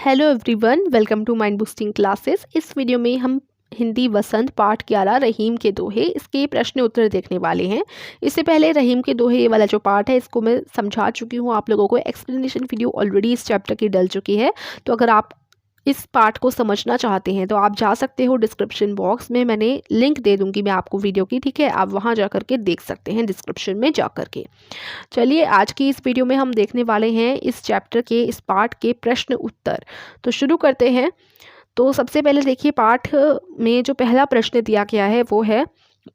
Hello everyone, welcome to mind boosting classes. इस video में हम हिंदी वसंत पाठ 11 रहीम के दोहे इसके प्रश्न उत्तर देखने वाले हैं। इससे पहले रहीम के दोहे वाला जो पार्ट है इसको मैं समझा चुकी हूँ आप लोगों को। एक्सप्लेनेशन वीडियो ऑलरेडी इस चैप्टर की डल चुकी है, तो अगर आप इस पार्ट को समझना चाहते हैं तो आप जा सकते हो डिस्क्रिप्शन बॉक्स में, मैंने लिंक दे दूंगी मैं आपको वीडियो की, ठीक है। आप वहाँ जा कर के देख सकते हैं डिस्क्रिप्शन में जा कर के। चलिए, आज की इस वीडियो में हम देखने वाले हैं इस चैप्टर के इस पार्ट के प्रश्न उत्तर। तो शुरू करते हैं। तो सबसे पहले देखिए, पाठ में जो पहला प्रश्न दिया गया है वो है,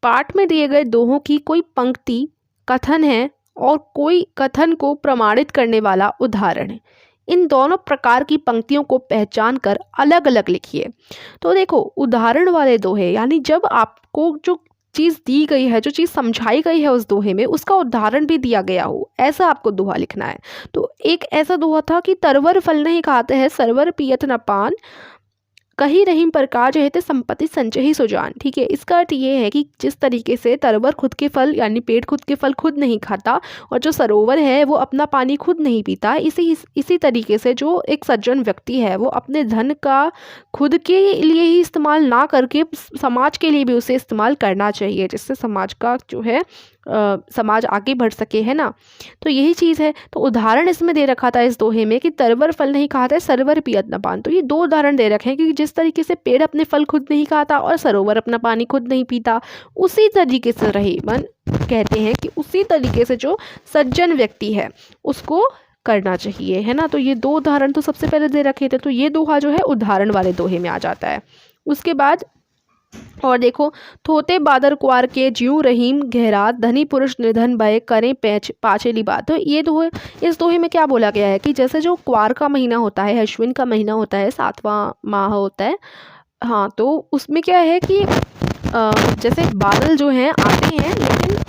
पाठ में दिए गए दोहों की कोई पंक्ति कथन है और कोई कथन को प्रमाणित करने वाला उदाहरण है। इन दोनों प्रकार की पंक्तियों को पहचान कर अलग अलग लिखिए। तो देखो, उदाहरण वाले दोहे यानी जब आपको जो चीज़ दी गई है, जो चीज़ समझाई गई है उस दोहे में, उसका उदाहरण भी दिया गया हो, ऐसा आपको दोहा लिखना है। तो एक ऐसा दोहा था कि तरवर फल नहीं खाते हैं, सरवर पियत न पान, कही रहीम प्रकार जो है ते संपत्ति संचयी सुजान। ठीक है, इसका अर्थ ये है कि जिस तरीके से तरवर खुद के फल यानी पेड़ खुद के फल खुद नहीं खाता और जो सरोवर है वो अपना पानी खुद नहीं पीता, इसी तरीके से जो एक सज्जन व्यक्ति है वो अपने धन का खुद के लिए ही इस्तेमाल ना करके समाज के लिए भी उसे इस्तेमाल करना चाहिए, जिससे समाज का जो है समाज आगे बढ़ सके, है ना। तो यही चीज़ है। तो उदाहरण इसमें दे रखा था इस दोहे में कि तरवर फल नहीं खाता है, सरवर पियत न पान। तो ये दो उदाहरण दे रखे हैं कि जिस तरीके से पेड़ अपने फल खुद नहीं खाता और सरोवर अपना पानी खुद नहीं पीता, उसी तरीके से रहीमन कहते हैं कि उसी तरीके से जो सज्जन व्यक्ति है उसको करना चाहिए, है ना। तो ये दो उदाहरण तो सबसे पहले दे रखे थे, तो ये दोहा जो है उदाहरण वाले दोहे में आ जाता है। उसके बाद और देखो, थोते बादर कुआर के ज्यूं रहीम गहरात, धनी पुरुष निर्धन भय करें पाछेली बात। तो ये दोहे, इस दोहे में क्या बोला गया है कि जैसे जो कुआर का महीना होता है, अश्विन का महीना होता है, 7वां माह होता है, हाँ, तो उसमें क्या है कि जैसे बादल जो हैं आते हैं लेकिन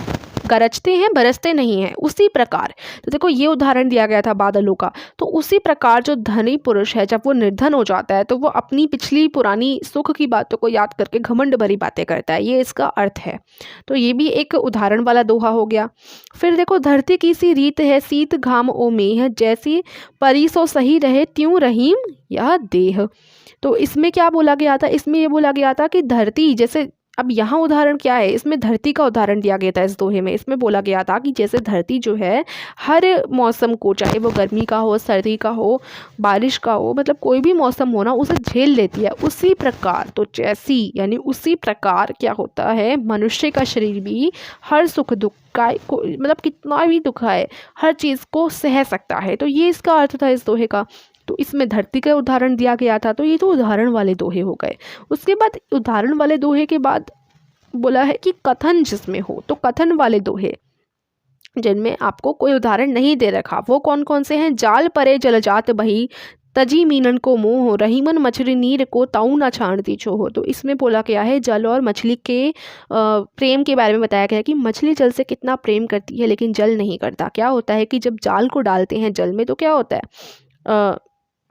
गरजते हैं, बरसते नहीं हैं, उसी प्रकार। तो देखो, ये उदाहरण दिया गया था बादलों का। तो उसी प्रकार जो धनी पुरुष है जब वो निर्धन हो जाता है तो वो अपनी पिछली पुरानी सुख की बातों को याद करके घमंड भरी बातें करता है, ये इसका अर्थ है। तो ये भी एक उदाहरण वाला दोहा हो गया। फिर देखो, धरती की सी रीत है, शीत घाम ओ मेह, जैसी परी सो सही रहे त्यों रहीम यह देह। तो इसमें क्या बोला गया था, इसमें ये बोला गया था कि धरती जैसे, अब यहाँ उदाहरण क्या है, इसमें धरती का उदाहरण दिया गया था इस दोहे में। इसमें बोला गया था कि जैसे धरती जो है हर मौसम को, चाहे वो गर्मी का हो, सर्दी का हो, बारिश का हो, मतलब कोई भी मौसम हो ना, उसे झेल लेती है। उसी प्रकार, तो जैसी यानी उसी प्रकार क्या होता है, मनुष्य का शरीर भी हर सुख दुख का मतलब कितना भी दुख है, हर चीज़ को सह सकता है। तो ये इसका अर्थ था इस दोहे का। तो इसमें धरती का उदाहरण दिया गया था। तो ये तो उदाहरण वाले दोहे हो गए। उसके बाद उदाहरण वाले दोहे के बाद बोला है कि कथन जिसमें हो, तो कथन वाले दोहे जिनमें आपको कोई उदाहरण नहीं दे रखा, वो कौन कौन से हैं। जाल परे जलजात बही, तजी मीनन को मोह, रहीमन मछली नीर को ताऊ न छाणती छोहो। तो इसमें बोला गया है जल और मछली के प्रेम के बारे में बताया गया है कि मछली जल से कितना प्रेम करती है लेकिन जल नहीं करता। क्या होता है कि जब जाल को डालते हैं जल में तो क्या होता है,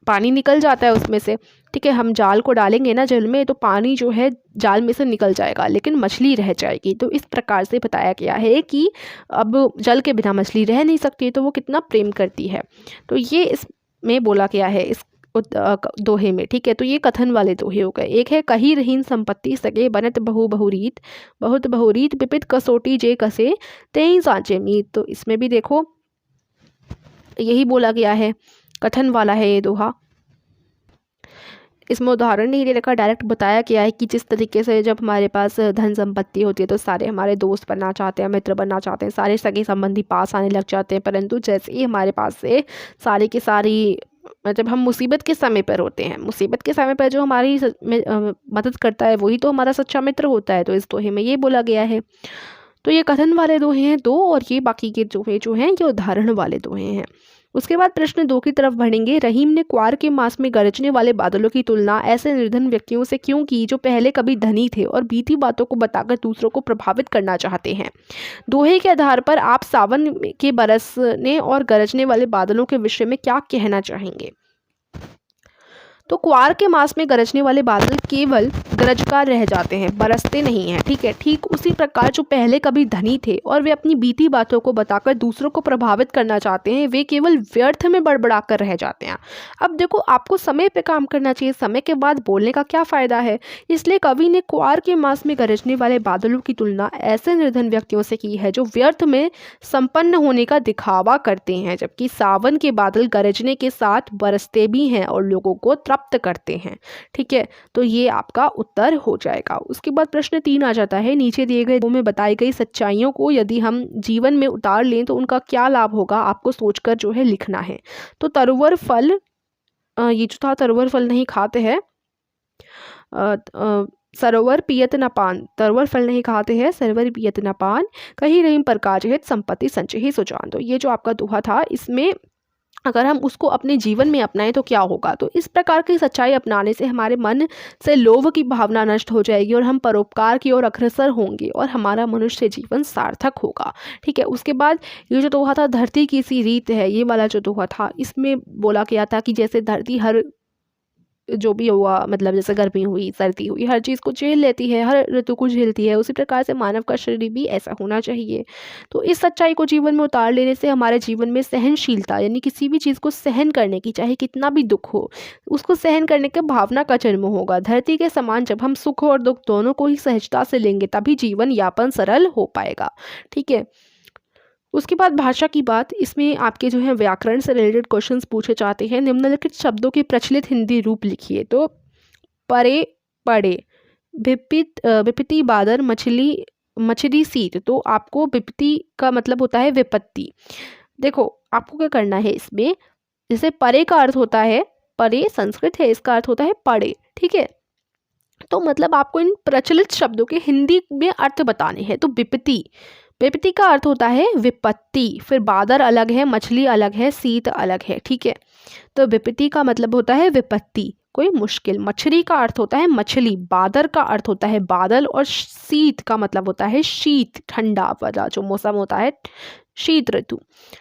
पानी निकल जाता है उसमें से, ठीक है। हम जाल को डालेंगे ना जल में तो पानी जो है जाल में से निकल जाएगा लेकिन मछली रह जाएगी। तो इस प्रकार से बताया गया है कि अब जल के बिना मछली रह नहीं सकती, तो वो कितना प्रेम करती है। तो ये इसमें बोला गया है इस दोहे में, ठीक है। तो ये कथन वाले दोहे हो गए। एक है, कही रहीन संपत्ति सगे बनत बहु बहुरीत, बहुत बहुरीत विपित कसोटी जे कसे तेई सांचे मीत। तो इसमें भी देखो यही बोला गया है, कथन वाला है ये दोहा। इसमें उदाहरण नहीं दे रखा, डायरेक्ट बताया गया है कि जिस तरीके से जब हमारे पास धन संपत्ति होती है तो सारे हमारे दोस्त बनना चाहते हैं, मित्र बनना चाहते हैं, सारे सगे संबंधी पास आने लग जाते हैं, परंतु जैसे ही हमारे पास से सारी की सारी, मतलब हम मुसीबत के समय पर होते हैं, मुसीबत के समय पर जो हमारी मदद करता है वही तो हमारा सच्चा मित्र होता है। तो इस दोहे में ये बोला गया है। तो ये कथन वाले दोहे हैं दो, और ये बाकी के दोहे जो हैं ये उदाहरण वाले दोहे हैं। उसके बाद प्रश्न 2 की तरफ बढ़ेंगे। रहीम ने क्वार के मास में गरजने वाले बादलों की तुलना ऐसे निर्धन व्यक्तियों से क्यों की जो पहले कभी धनी थे और बीती बातों को बताकर दूसरों को प्रभावित करना चाहते हैं। दोहे के आधार पर आप सावन के बरसने और गरजने वाले बादलों के विषय में क्या कहना चाहेंगे। तो क्वार के मास में गरजने वाले बादल केवल गरजकार रह जाते हैं, बरसते नहीं हैं। ठीक है, ठीक उसी प्रकार जो पहले कभी धनी थे और वे अपनी बीती बातों को बताकर दूसरों को प्रभावित करना चाहते हैं, वे केवल व्यर्थ में बड़बड़ा कर रह जाते हैं। अब देखो, आपको समय पे काम करना चाहिए, समय के बाद बोलने का क्या फ़ायदा है। इसलिए कवि ने क्वार के मास में गरजने वाले बादलों की तुलना ऐसे निर्धन व्यक्तियों से की है जो व्यर्थ में संपन्न होने का दिखावा करते हैं, जबकि सावन के बादल गरजने के साथ बरसते भी हैं और लोगों को तृप्त करते हैं। ठीक है, तो ये आपका उत्तर हो जाएगा। उसके बाद प्रश्न 3 आ जाता है, नीचे दिए गए में बताई गई सच्चाइयों को यदि हम जीवन में उतार लें तो उनका क्या लाभ होगा, आपको सोचकर जो है लिखना है। तो तरवर फल, ये जो था तरवर फल नहीं खाते हैं, सरोवर पियत न पान, तरवर फल नहीं खाते हैं सरोवर पियत न पान, कहीं रहीम प्रकाश हित संपत्ति संचय सुजान। तो ये जो आपका दोहा था, इसमें अगर हम उसको अपने जीवन में अपनाएं तो क्या होगा। तो इस प्रकार की सच्चाई अपनाने से हमारे मन से लोभ की भावना नष्ट हो जाएगी और हम परोपकार की ओर अग्रसर होंगे और हमारा मनुष्य जीवन सार्थक होगा। ठीक है, उसके बाद ये जो दोहा था धरती की सी रीत है, ये वाला जो दोहा था, इसमें बोला गया था कि जैसे धरती हर जो भी हुआ, मतलब जैसे गर्मी हुई सर्दी हुई, हर चीज़ को झेल लेती है, हर ऋतु को झेलती है, उसी प्रकार से मानव का शरीर भी ऐसा होना चाहिए। तो इस सच्चाई को जीवन में उतार लेने से हमारे जीवन में सहनशीलता, यानी किसी भी चीज़ को सहन करने की, चाहे कितना भी दुख हो, उसको सहन करने की भावना का जन्म होगा। धरती के समान जब हम सुख और दुख दोनों को ही सहजता से लेंगे तभी जीवन यापन सरल हो पाएगा। ठीक है, उसके बाद भाषा की बात, इसमें आपके जो है व्याकरण से रिलेटेड क्वेश्चंस पूछे जाते हैं। निम्नलिखित शब्दों के प्रचलित हिंदी रूप लिखिए। तो परे, पड़े, विपत्ति, बादर, मछली, मछली सीट। तो आपको विपत्ति का मतलब होता है विपत्ति। देखो, आपको क्या करना है इसमें, जैसे परे का अर्थ होता है, परे संस्कृत है, इसका अर्थ होता है पड़े। ठीक है, तो मतलब आपको इन प्रचलित शब्दों के हिंदी में अर्थ बताने हैं। तो विपत्ति, विपत्ति का अर्थ होता है विपत्ति, फिर बादर अलग है, मछली अलग है, सीत अलग है। ठीक है, तो विपत्ति का मतलब होता है विपत्ति, कोई मुश्किल। मछली का अर्थ होता है मछली, बादर का अर्थ होता है बादल, और शीत का मतलब होता है शीत, ठंडा वाला जो मौसम होता है, शीत ऋतु।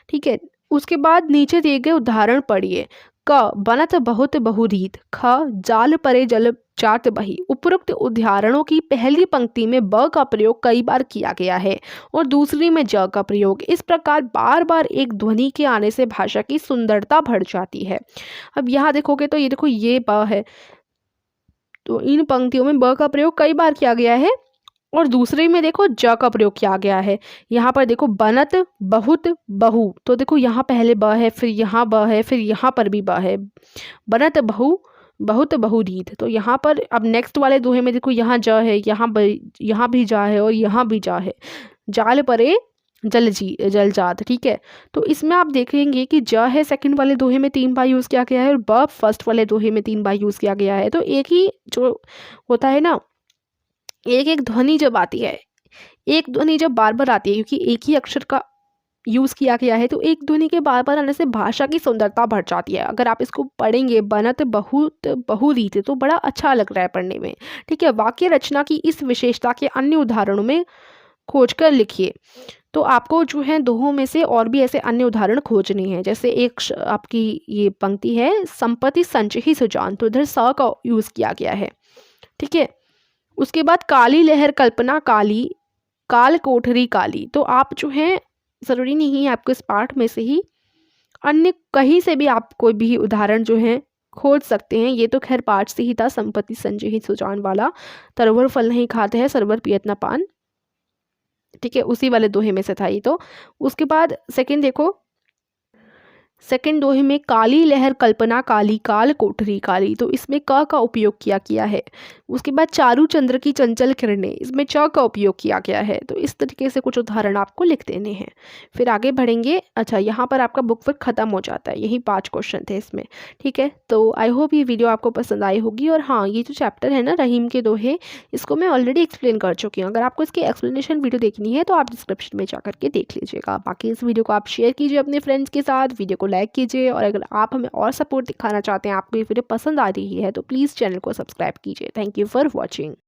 ठीक है, उसके बाद नीचे दिए गए उदाहरण पढ़िए। क बनत बहुत बहुरीत, ख जाल परे जल जात बही। उपरोक्त उदाहरणों की पहली पंक्ति में ब का प्रयोग कई बार किया गया है और दूसरी में ज का प्रयोग। इस प्रकार बार बार एक ध्वनि के आने से भाषा की सुंदरता बढ़ जाती है। अब यहाँ देखोगे तो ये देखो, ये ब है, तो इन पंक्तियों में ब का प्रयोग कई बार किया गया है और दूसरे में देखो ज का प्रयोग किया गया है। यहाँ पर देखो बनत बहुत बहु, तो देखो यहाँ पहले ब है, फिर यहाँ ब है, फिर यहाँ पर भी ब है। बनत बहु, बहुत बहुरीत। तो यहाँ पर अब नेक्स्ट वाले दोहे में देखो, यहाँ ज है, यहाँ भी जा है और यहाँ भी जा है। जाल परे जल जात। ठीक है, तो इसमें आप देखेंगे कि ज है सेकंड वाले दोहे में 3 बार यूज़ किया गया है और ब फर्स्ट वाले दोहे में 3 बार यूज़ किया गया है। तो एक ही जो होता है ना, एक एक ध्वनि जब आती है, एक ध्वनि जब बार बार आती है, क्योंकि एक ही अक्षर का यूज़ किया गया है, तो एक ध्वनि के बार बार आने से भाषा की सुंदरता बढ़ जाती है। अगर आप इसको पढ़ेंगे बनत बहुत बहुरीत, तो बड़ा अच्छा लग रहा है पढ़ने में। ठीक है, वाक्य रचना की इस विशेषता के अन्य उदाहरणों में खोजकर लिखिए। तो आपको जो है दोहों में से और भी ऐसे अन्य उदाहरण खोजने हैं। जैसे एक आपकी ये पंक्ति है, संपत्ति संचय सुजान, तो इधर स का यूज़ किया गया है। ठीक है, उसके बाद काली लहर कल्पना काली, काल कोठरी काली। तो आप जो है, ज़रूरी नहीं है आपको इस पाठ में से ही, अन्य कहीं से भी आप कोई भी उदाहरण जो है खोज सकते हैं। ये तो खैर पाठ से ही था, संपत्ति संचय ही सुजान वाला। तरवर फल नहीं खाते हैं सरोवर पियत न पान। ठीक है, उसी वाले दोहे में से था ये। तो उसके बाद सेकंड देखो, सेकंड दोहे में काली लहर कल्पना काली, काल कोठरी काली। तो इसमें क का उपयोग किया है। उसके बाद चारू चंद्र की चंचल किरणें, इसमें च का उपयोग किया गया है। तो इस तरीके से कुछ उदाहरण आपको लिख देने हैं, फिर आगे बढ़ेंगे। अच्छा, यहाँ पर आपका बुक वर्क खत्म हो जाता है, यही 5 क्वेश्चन थे इसमें। ठीक है, तो आई होप ये वीडियो आपको पसंद आई होगी। और हाँ, ये जो चैप्टर है ना रहीम के दोहे, इसको मैं ऑलरेडी एक्सप्लेन कर चुकी हूँ। अगर आपको इसकी एक्सप्लेनेशन वीडियो देखनी है तो आप डिस्क्रिप्शन में जा करके देख लीजिएगा। बाकी इस वीडियो को आप शेयर कीजिए अपने फ्रेंड्स के साथ, वीडियो को लाइक कीजिए, और अगर आप हमें और सपोर्ट दिखाना चाहते हैं, आपको ये वीडियो पसंद आ रही है, तो प्लीज़ चैनल को सब्सक्राइब कीजिए। Thank you for watching.